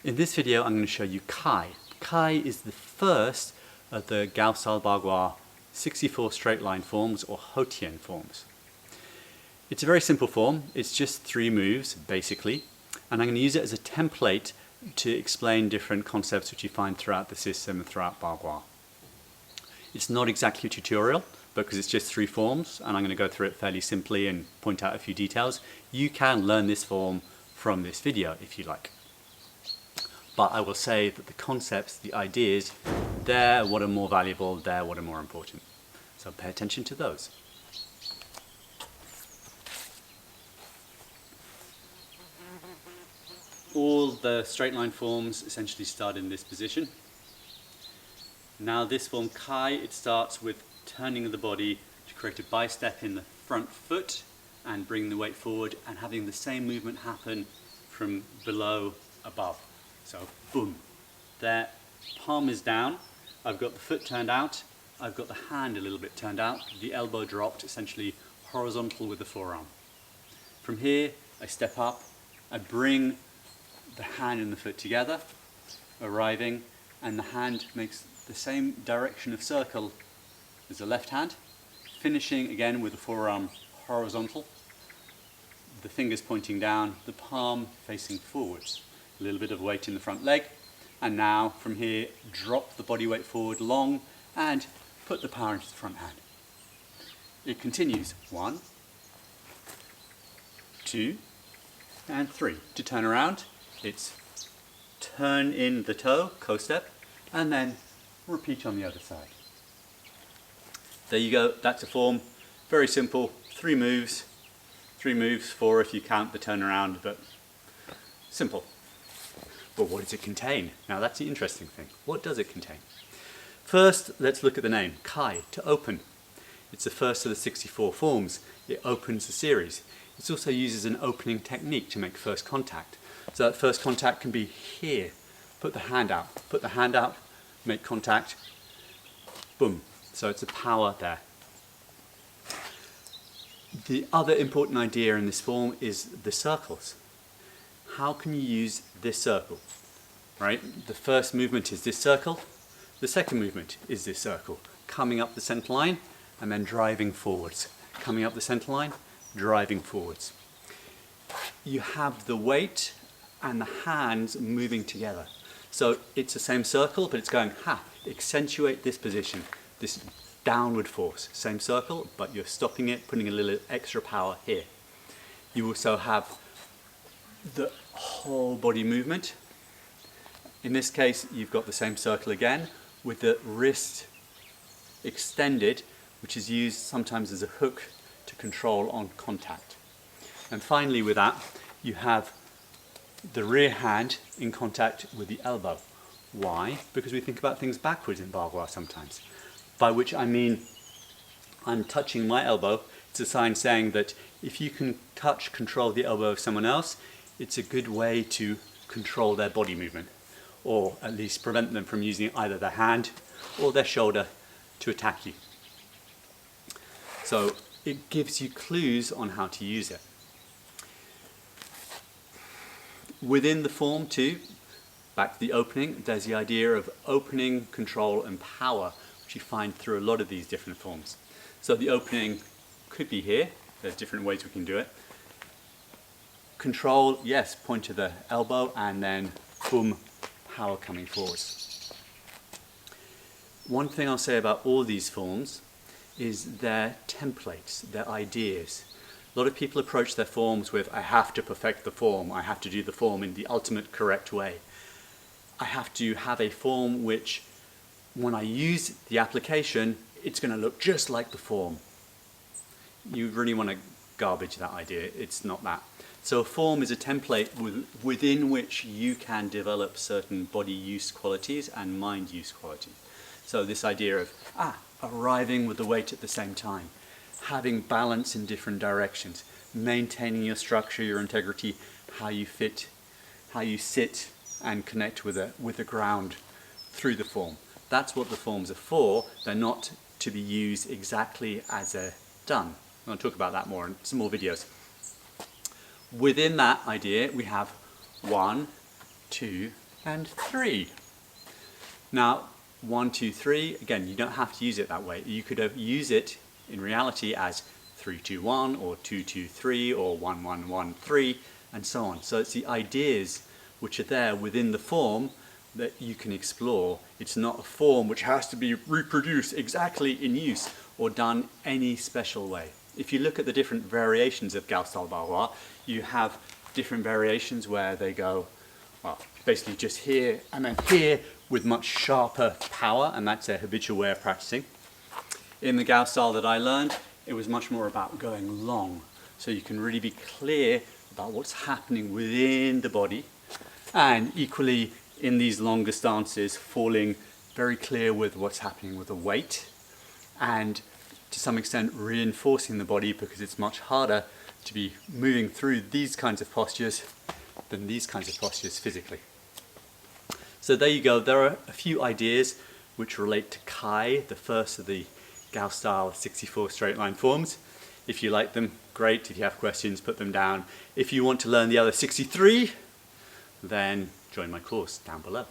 In this video I'm going to show you Chi. Chi is the first of the I-Bagua 64 straight line forms or hotien forms. It's a very simple form, it's just 3 moves basically, and I'm going to use it as a template to explain different concepts which you find throughout the system and throughout Bagua. It's not exactly a tutorial because it's just 3 forms and I'm going to go through it fairly simply and point out a few details. You can learn this form from this video if you like. But I will say that the concepts, the ideas, they're what are more valuable, they're what are more important. So pay attention to those. All the straight line forms essentially start in this position. Now this form Chi, it starts with turning the body to create a bistep in the front foot and bring the weight forward and having the same movement happen from below above. So boom, there, palm is down, I've got the foot turned out, I've got the hand a little bit turned out, the elbow dropped, essentially horizontal with the forearm. From here, I step up, I bring the hand and the foot together, arriving, and the hand makes the same direction of circle as the left hand, finishing again with the forearm horizontal, the fingers pointing down, the palm facing forwards. A little bit of weight in the front leg, and now from here drop the body weight forward long and put the power into the front hand. It continues 1, 2 and 3. To turn around, it's turn in the toe, co-step, and then repeat on the other side. There you go, that's a form, very simple, 3 moves, 4 if you count the turnaround, but simple. But what does it contain? Now that's the interesting thing. What does it contain? First, let's look at the name, Chi, to open. It's the first of the 64 forms. It opens the series. It also uses an opening technique to make first contact. So that first contact can be here. Put the hand out, make contact, boom. So it's a power there. The other important idea in this form is the circles. How can you use this circle? Right? The first movement is this circle. The second movement is this circle. Coming up the center line and then driving forwards. Coming up the center line, driving forwards. You have the weight and the hands moving together. So it's the same circle, but it's going, accentuate this position, this downward force. Same circle, but you're stopping it, putting a little extra power here. You also have the whole body movement. In this case, you've got the same circle again with the wrist extended, which is used sometimes as a hook to control on contact. And finally with that, you have the rear hand in contact with the elbow. Why? Because we think about things backwards in Bagua sometimes. By which I mean, I'm touching my elbow. It's a sign saying that if you can control the elbow of someone else, it's a good way to control their body movement, or at least prevent them from using either their hand or their shoulder to attack you. So it gives you clues on how to use it. Within the form too, back to the opening, there's the idea of opening, control and power, which you find through a lot of these different forms. So the opening could be here, there's different ways we can do it. Control, yes, point to the elbow and then boom, power coming forwards. One thing I'll say about all these forms is their templates, their ideas. A lot of people approach their forms with, I have to perfect the form, I have to do the form in the ultimate correct way. I have to have a form which, when I use the application, it's going to look just like the form. You really want to garbage that idea, it's not that. So a form is a template within which you can develop certain body use qualities and mind use qualities. So this idea of arriving with the weight at the same time, having balance in different directions, maintaining your structure, your integrity, how you fit, how you sit and connect with the ground through the form. That's what the forms are for. They're not to be used exactly as they're done. I'm going to talk about that more in some more videos. Within that idea, we have 1, 2, and 3. Now, 1, 2, 3, again, you don't have to use it that way. You could use it in reality as 3, 2, 1, or 2, 2, 3, or 1, 1, 1, 3, and so on. So it's the ideas which are there within the form that you can explore. It's not a form which has to be reproduced exactly in use or done any special way. If you look at the different variations of Gao style I-Bagua, you have different variations where they go, well, basically just here and then here with much sharper power, and that's a habitual way of practicing. In the Gao style that I learned, it was much more about going long, so you can really be clear about what's happening within the body, and equally in these longer stances, falling very clear with what's happening with the weight, and to some extent reinforcing the body, because it's much harder to be moving through these kinds of postures than these kinds of postures physically. So there you go, there are a few ideas which relate to Kai, the first of the Gao style 64 straight line forms. If you like them, great. If you have questions, put them down. If you want to learn the other 63, then join my course down below.